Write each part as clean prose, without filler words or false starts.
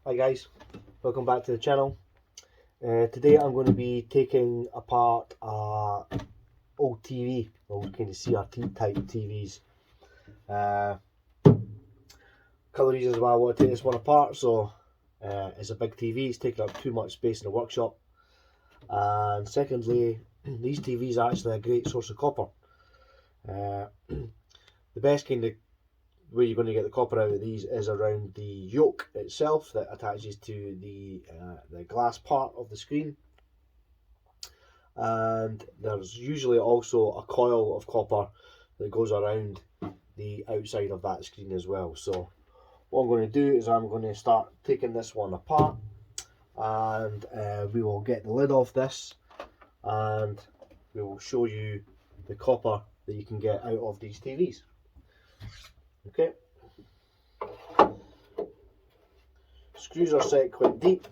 Hi guys, welcome back to the channel. Today I'm going to be taking apart old TV, old kind of CRT type TVs. A couple of reasons why I want to take this one apart. So it's a big TV, it's taking up too much space in the workshop, and secondly, these TVs are actually a great source of copper. The best kind of way you're going to get the copper out of these is around the yoke itself that attaches to the glass part of the screen, and there's usually also a coil of copper that goes around the outside of that screen as well. So what I'm going to do is I'm going to start taking this one apart, and we will get the lid off this and we will show you the copper that you can get out of these TVs. Okay. Screws are set quite deep,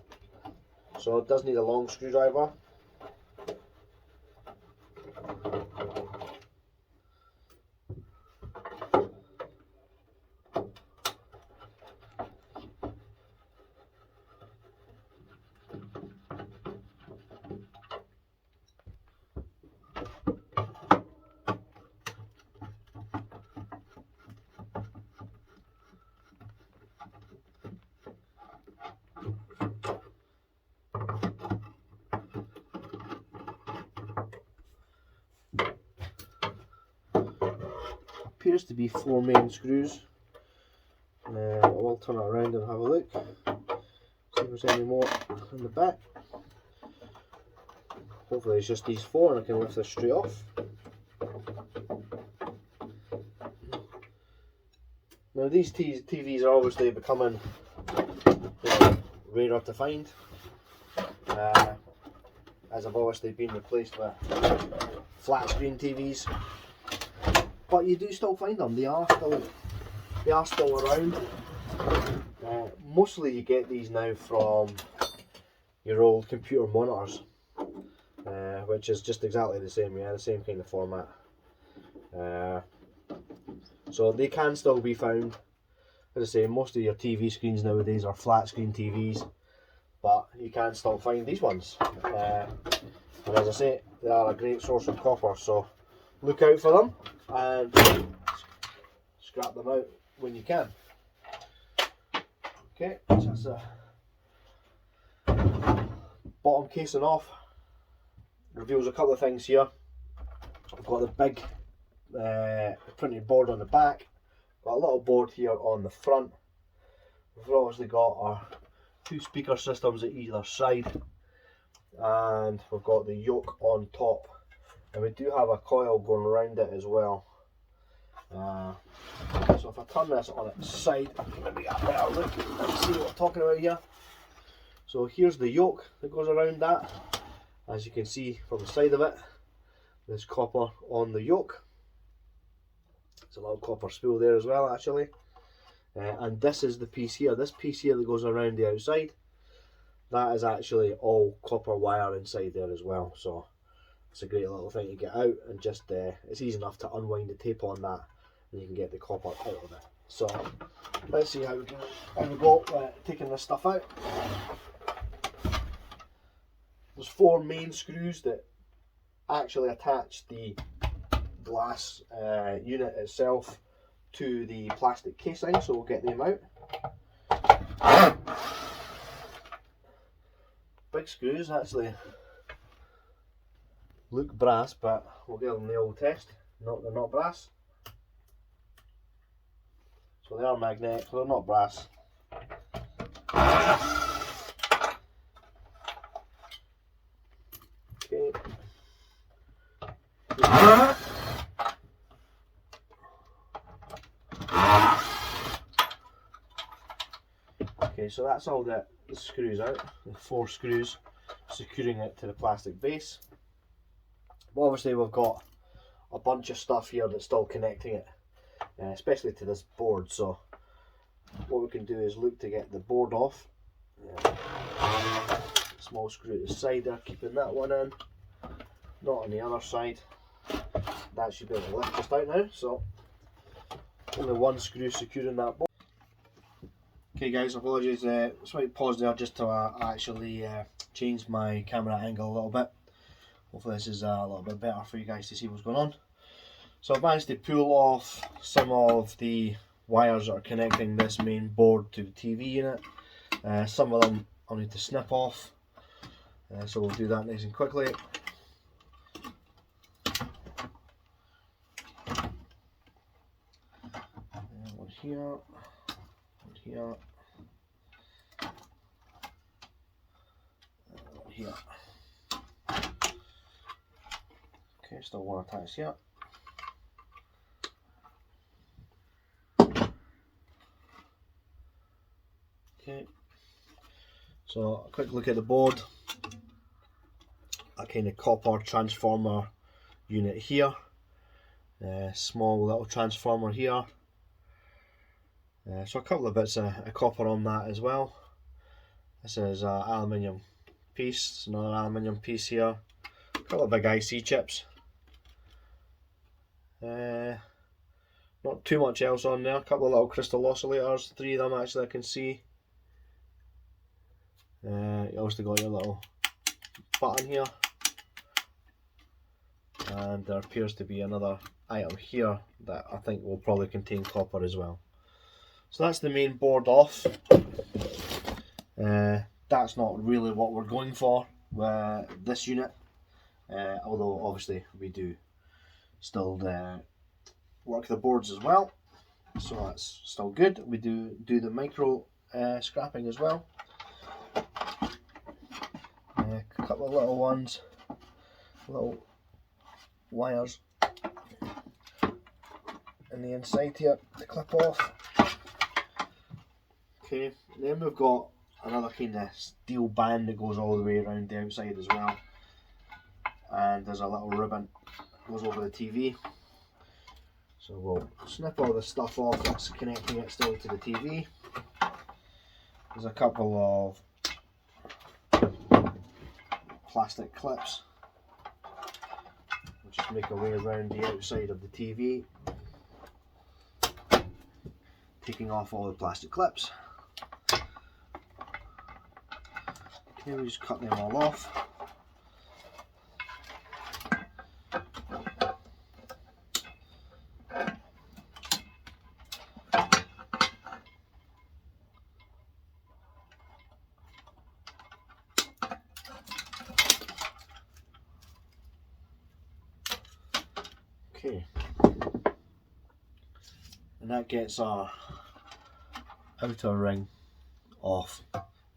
so it does need a long screwdriver. Appears to be 4 main screws. I will turn it around and have a look, see if there's any more in the back. Hopefully it's just these 4 and I can lift this straight off. Now these TVs are obviously becoming rarer to find, as I've obviously been replaced with flat screen TVs. But you do still find them. They are still around. Mostly you get these now from your old computer monitors, which is just exactly the same, the same kind of format. So they can still be found. As I say, most of your TV screens nowadays are flat screen TVs, but you can still find these ones. And as I say, they are a great source of copper, so look out for them and scrap them out when you can. Okay, so that's the bottom casing off. Reveals a couple of things here. I've got the big printed board on the back, got a little board here on the front. We've obviously got our 2 speaker systems at either side, and we've got the yoke on top, and we do have a coil going around it as well. So if I turn this on its side, maybe get a better look and see what I'm talking about here. So here's the yoke that goes around that. As you can see from the side of it, there's copper on the yoke. There's a little copper spool there as well, actually. And this is the piece here. This piece here that goes around the outside, that is actually all copper wire inside there as well. So it's a great little thing to get out, and just it's easy enough to unwind the tape on that, and you can get the copper out of it. So let's see how we go taking this stuff out. There's 4 main screws that actually attach the glass unit itself to the plastic casing, so we'll get them out. Big screws actually look brass, but we'll give them the old test. No, they're not brass. So they are magnetic, so they're not brass. Okay. Okay, so that's all the screws out, the 4 screws securing it to the plastic base. But obviously we've got a bunch of stuff here that's still connecting it, especially to this board. So what we can do is look to get the board off. Small screw to the side there, keeping that one in, not on the other side. That should be able to lift just out now, so only 1 screw securing that board. Okay guys, apologies, slight pause there just to actually change my camera angle a little bit. Hopefully this is a little bit better for you guys to see what's going on. So I've managed to pull off some of the wires that are connecting this main board to the TV unit. Some of them I'll need to snip off, so we'll do that nice and quickly. One here, one here, one here. Okay, still one attached here. Okay, so a quick look at the board. A kind of copper transformer unit here. Small little transformer here. So a couple of bits of copper on that as well. This is an aluminium piece, another aluminium piece here. A couple of big IC chips. Not too much else on there. A couple of little crystal oscillators, 3 of them actually I can see. You also got your little button here, and there appears to be another item here that I think will probably contain copper as well. So that's the main board off. That's not really what we're going for with this unit, although obviously we do still work the boards as well, so that's still good. We do the micro scrapping as well. A couple of little ones, little wires in the inside here to clip off. Okay, then we've got another kind of steel band that goes all the way around the outside as well, and there's a little ribbon that goes over the TV. So we'll snip all the stuff off that's connecting it still to the TV. There's a couple of plastic clips. We'll just make our way around the outside of the TV, taking off all the plastic clips. Okay, we just cut them all off. Okay, and that gets our outer ring off.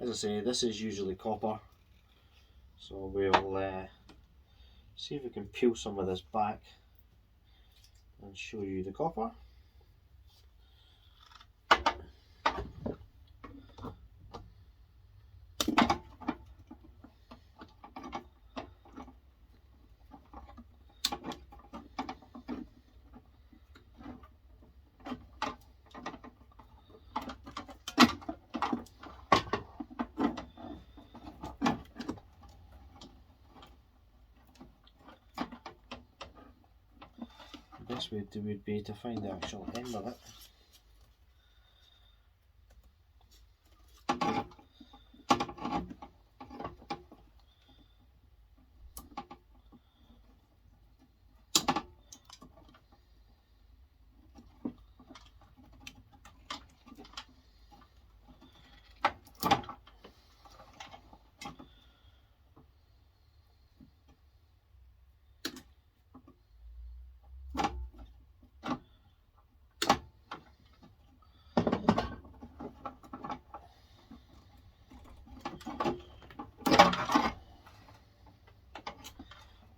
As I say, this is usually copper, so we'll see if we can peel some of this back and show you the copper. The best way to would be to find the actual end of it.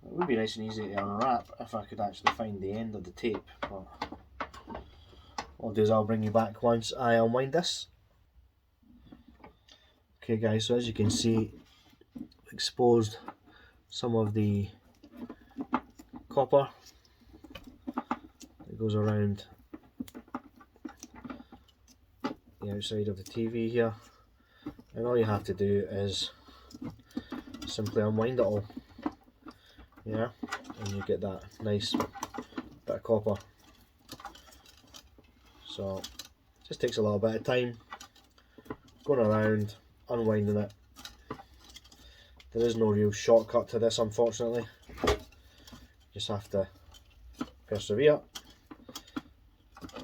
It would be nice and easy to unwrap if I could actually find the end of the tape, but what I'll do is I'll bring you back once I unwind this. Okay guys, so as you can see, exposed some of the copper that goes around the outside of the TV here, and all you have to do is simply unwind it all. Yeah, and you get that nice bit of copper. So it just takes a little bit of time, going around, unwinding it. There is no real shortcut to this, unfortunately. Just have to persevere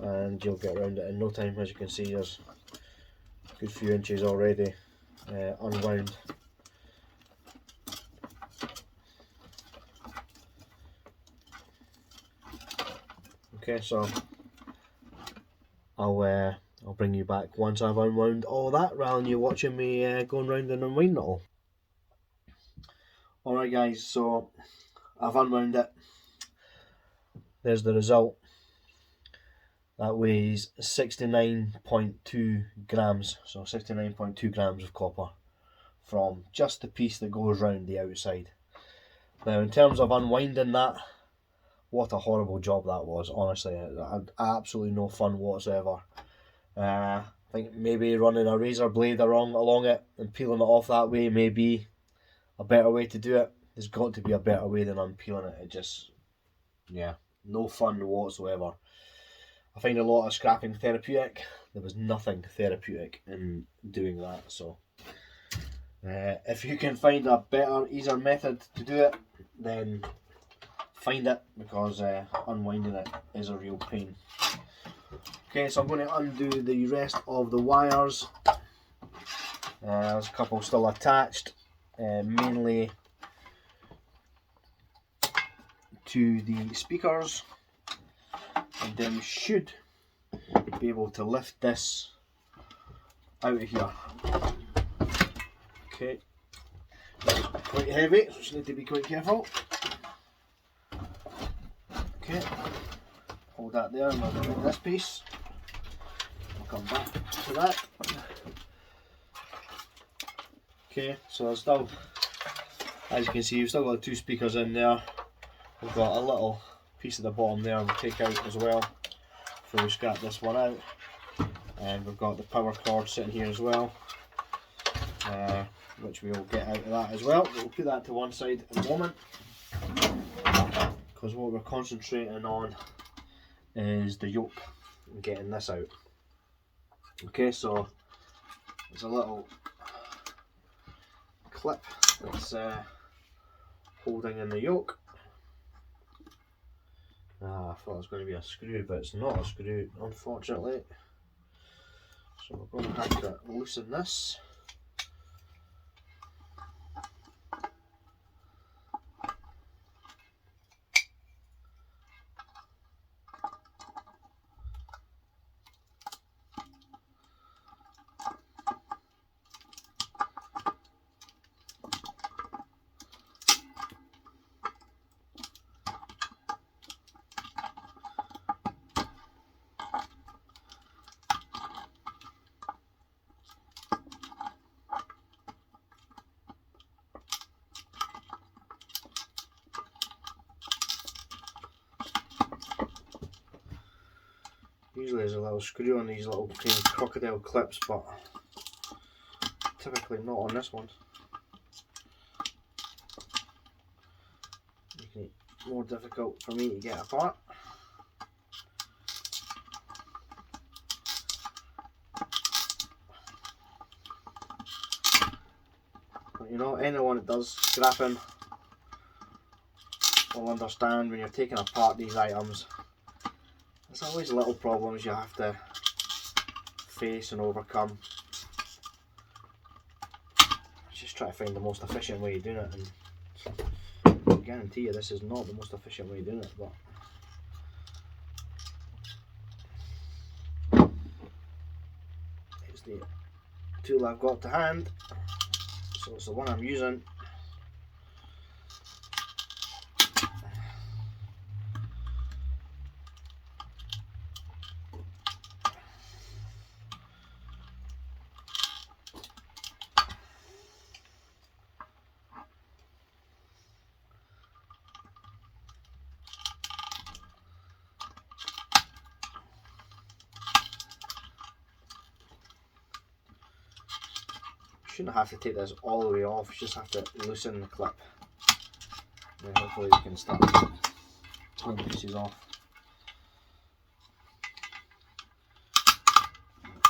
and you'll get around it in no time. As you can see, there's a good few inches already unwound. Okay, so I'll bring you back once I've unwound all that, rather than you watching me going round and unwinding it all. Alright guys, so I've unwound it. There's the result. That weighs 69.2 grams, so 69.2 grams of copper from just the piece that goes round the outside. Now in terms of unwinding that, what a horrible job that was, honestly. I had absolutely no fun whatsoever. I think maybe running a razor blade along it and peeling it off that way may be a better way to do it. There's got to be a better way than unpeeling it. It just, yeah, no fun whatsoever. I find a lot of scrapping therapeutic. There was nothing therapeutic in doing that. So if you can find a better, easier method to do it, then find it, because unwinding it is a real pain. Okay, so I'm going to undo the rest of the wires. There's a couple still attached, mainly to the speakers, and then we should be able to lift this out of here. Okay, it's quite heavy, so just need to be quite careful. Okay, hold that there and we'll do this piece. I'll come back to that. Okay, so there's still, as you can see, we've still got 2 speakers in there. We've got a little piece at the bottom there we'll take out as well before we scrap this one out. And we've got the power cord sitting here as well, which we'll get out of that as well. We'll put that to one side in a moment, because what we're concentrating on is the yoke and getting this out. Okay, so there's a little clip that's holding in the yoke. I thought it was going to be a screw, but it's not a screw, unfortunately. So we're going to have to loosen this. Usually there's a little screw on these little kind of crocodile clips, but typically not on this one. Making it more difficult for me to get apart. But you know, anyone that does scrapping will understand when you're taking apart these items, there's always little problems you have to face and overcome. Just try to find the most efficient way of doing it, and I guarantee you this is not the most efficient way of doing it, but it's the tool I've got to hand, so it's the one I'm using. Shouldn't have to take this all the way off, you just have to loosen the clip, and hopefully we can start pulling pieces off.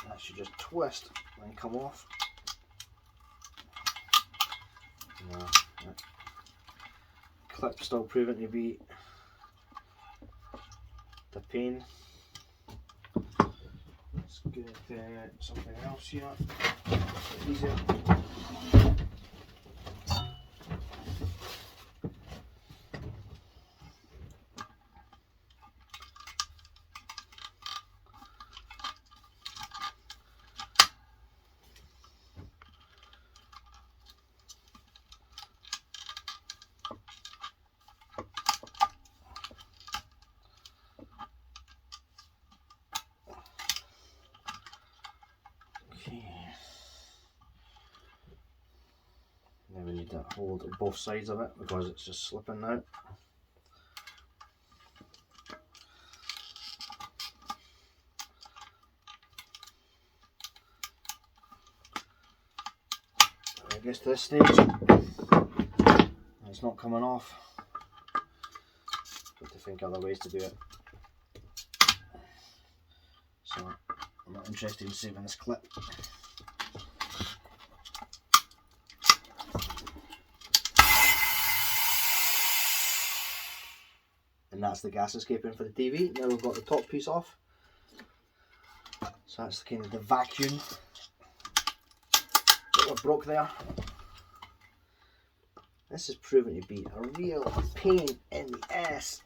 That should just twist and come off. No, that clip still proving to be the pain. Let's get something else here. Easier. Now we need to hold both sides of it because it's just slipping now. I guess to this stage it's not coming off. Got to think other ways to do it. So I'm not interested in saving this clip. And that's the gas escaping for the TV. Now we've got the top piece off. So that's kind of the vacuum that we broke there. This is proving to be a real pain in the ass.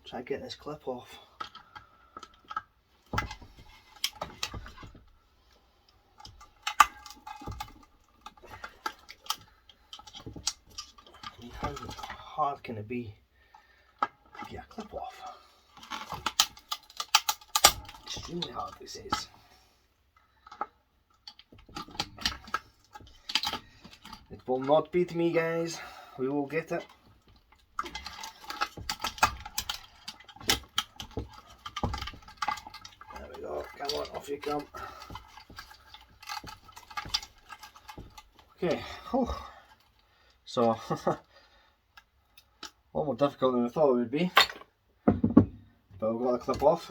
Try to get this clip off. How hard can it be to get a clip off? Extremely hard, this is. It will not beat me, guys. We will get it. There we go. Come on, off you come. Okay. Whew. So, a lot more difficult than I thought it would be. But we've got the clip off.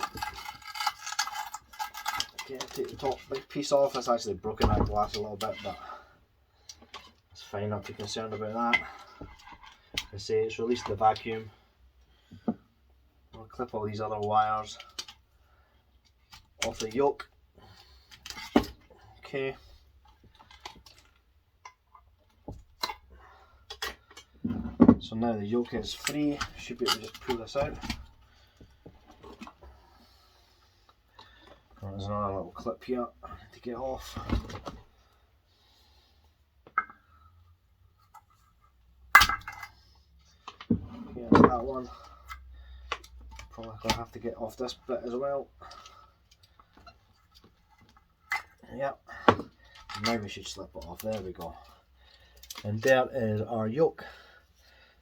Okay, take the top big piece off. It's actually broken that glass a little bit, but it's fine, not too concerned about that. I say it's released the vacuum. I'll clip all these other wires off the yoke. Okay. So now the yoke is free. Should be able to just pull this out. There's another little clip here to get off. Okay, that's that one. Probably going to have to get off this bit as well. Yep. Now we should slip it off. There we go. And there is our yoke.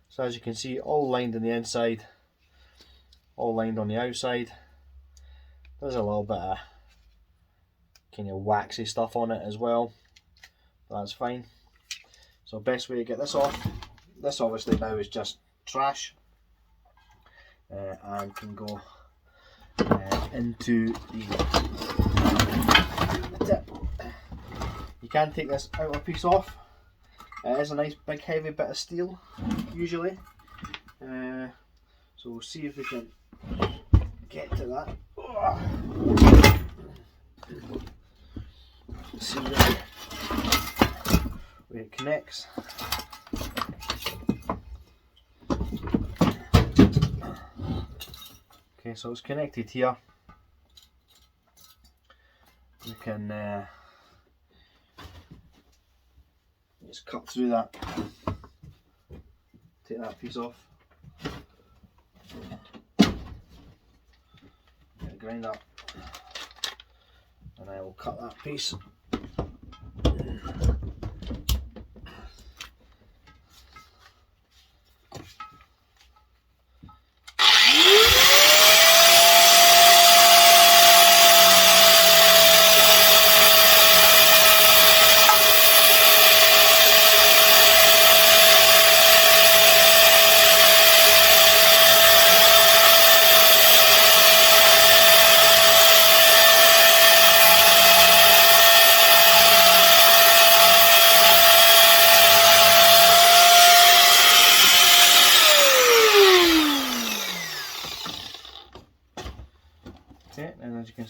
So as you can see, all lined on the inside, all lined on the outside. There's a little bit of kind of waxy stuff on it as well, but that's fine. So best way to get this off, this obviously now is just trash, and can go into the tip. You can take this outer piece off. It is a nice big heavy bit of steel usually, so we'll see if we can get to that. See where it connects. Okay, so it's connected here. You can just cut through that, take that piece off, get a grind up, and I will cut that piece.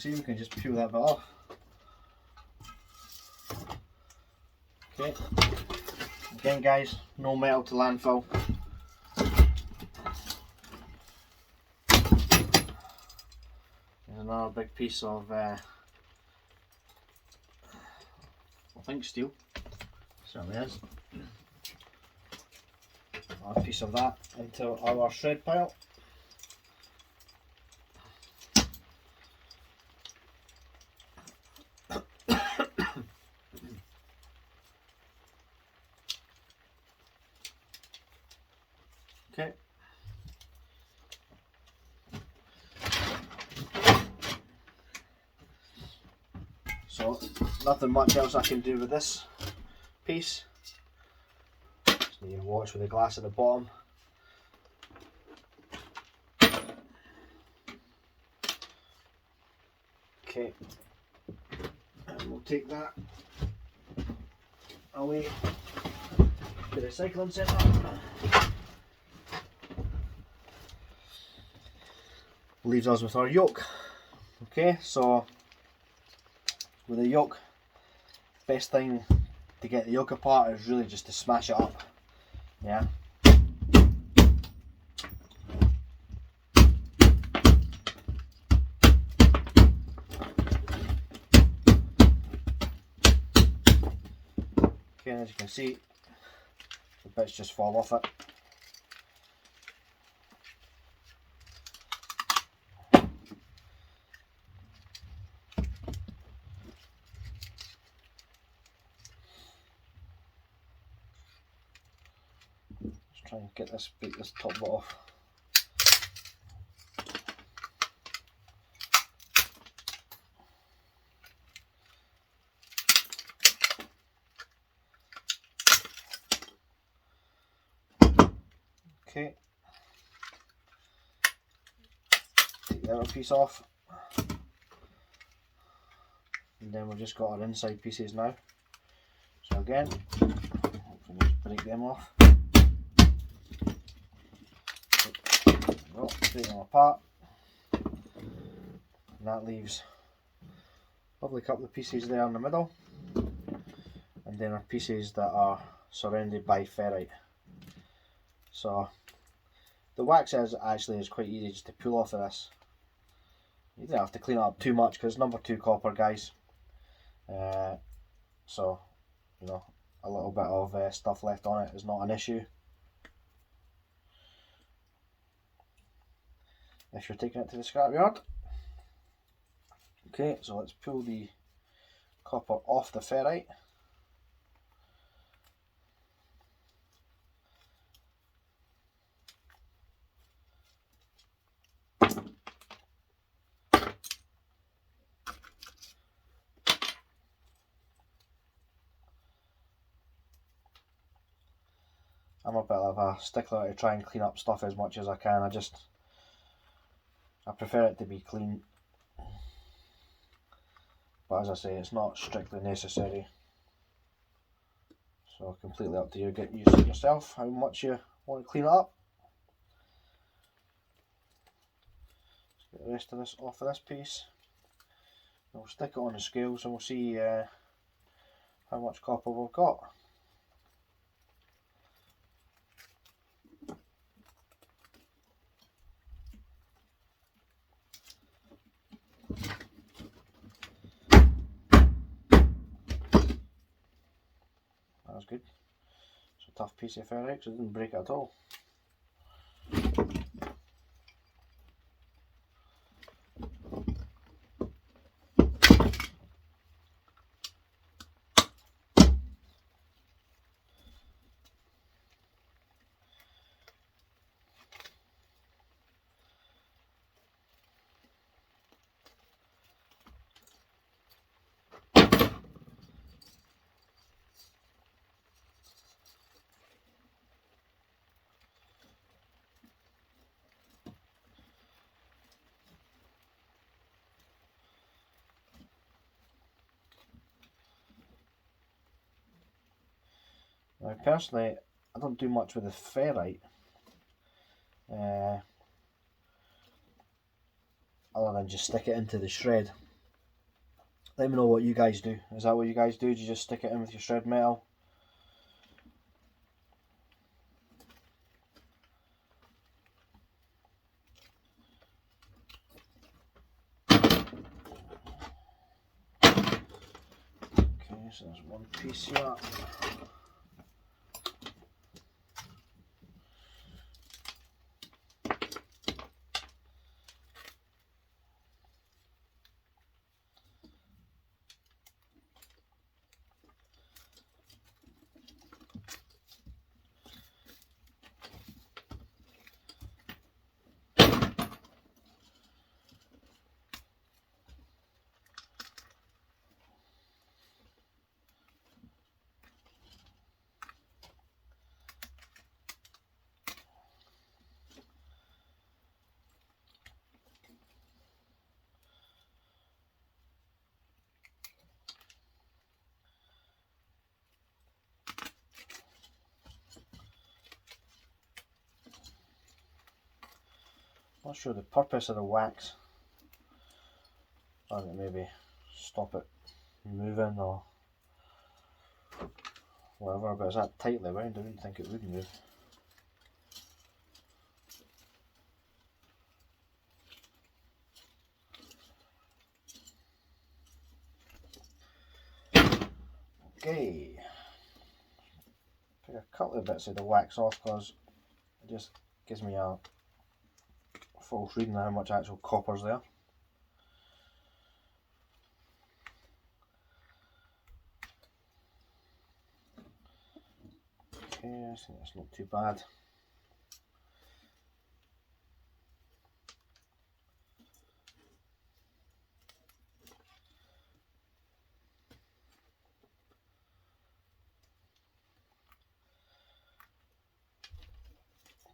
see, we can just peel that bit off. Okay, again guys, no metal to landfill. There's another big piece of, I think steel, certainly is. Another piece of that into our shred pile. Okay. So nothing much else I can do with this piece. Just need to watch with the glass at the bottom. Okay, and we'll take that away to the recycling centre. Leaves us with our yoke. Okay, so with the yoke, best thing to get the yoke apart is really just to smash it up. Yeah. Okay, and as you can see, the bits just fall off it. Let's try and get this top bit off. Okay, take the outer piece off, and then we've just got our inside pieces now. So again, hopefully just break them off. Well, take them apart, and that leaves a lovely couple of pieces there in the middle, and then our pieces that are surrounded by ferrite. So the wax is quite easy just to pull off of this. You don't have to clean it up too much because number 2 copper, guys. So, you know, a little bit of stuff left on it is not an issue. If you're taking it to the scrapyard. Okay, so let's pull the copper off the ferrite. I'm a bit of a stickler to try and clean up stuff as much as I can. I prefer it to be clean. But as I say, it's not strictly necessary. So completely up to you. Get used to yourself how much you want to clean it up. Let's get the rest of this off of this piece. We'll stick it on the scales and we'll see how much copper we've got. That was good. It's a tough piece of ferrite, so it didn't break it at all. Now personally, I don't do much with the ferrite, other than just stick it into the shred. Let me know what you guys do. Is that what you guys do? Do you just stick it in with your shred metal? Okay, so there's one piece here. Not sure the purpose of the wax. I think maybe stop it moving or whatever, but it's that tightly wound, I didn't think it would move. Okay, take a couple of bits of the wax off because it just gives me a false reading of how much actual copper's there. Okay, I think that's not too bad.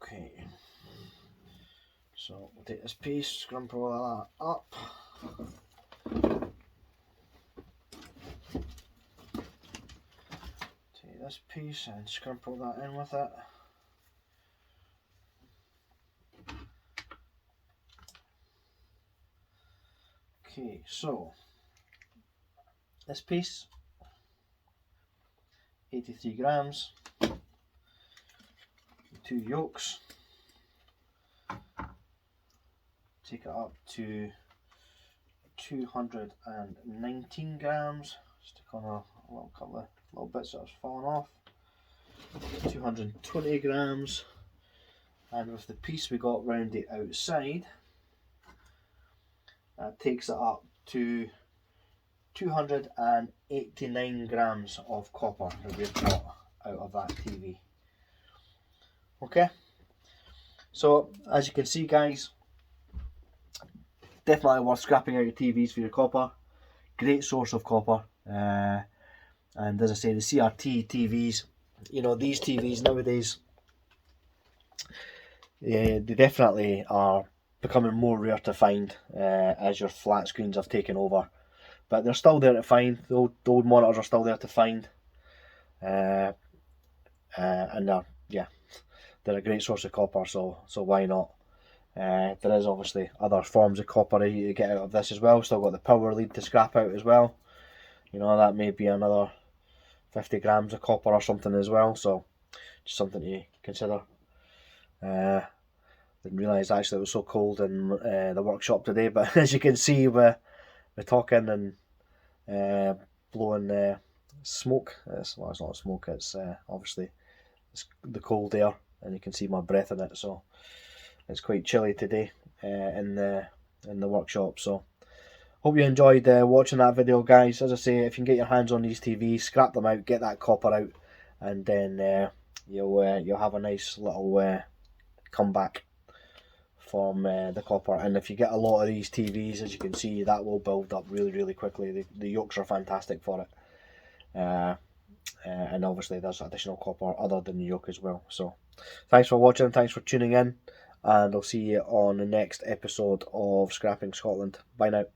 Okay, so we'll take this piece, scrumple all that up. Take this piece and scrumple that in with it. Okay, so this piece, 83 grams, 2 yolks, take it up to 219 grams, stick on a little couple of little bits that was falling off, 220 grams, and with the piece we got round the outside, that takes it up to 289 grams of copper that we've got out of that TV. Okay, so as you can see guys, definitely worth scrapping out your TVs for your copper. Great source of copper, and as I say, the CRT TVs, you know, these TVs nowadays, they definitely are becoming more rare to find as your flat screens have taken over, but they're still there to find. The old monitors are still there to find, and they're a great source of copper, so why not? There is obviously other forms of copper you get out of this as well. Still got the power lead to scrap out as well. You know, that may be another 50 grams of copper or something as well, so just something to consider. Didn't realise actually it was so cold in the workshop today, but as you can see, we're talking and blowing smoke. Well, it's not smoke, it's obviously it's the cold air, and you can see my breath in it, so it's quite chilly today in the workshop. So hope you enjoyed watching that video, guys. As I say, if you can get your hands on these TVs, scrap them out, get that copper out, and then you'll have a nice little comeback from the copper. And if you get a lot of these TVs, as you can see, that will build up really quickly. The yokes are fantastic for it, and obviously there's additional copper other than the yoke as well. So thanks for watching, thanks for tuning in, and I'll see you on the next episode of Scrapping Scotland. Bye now.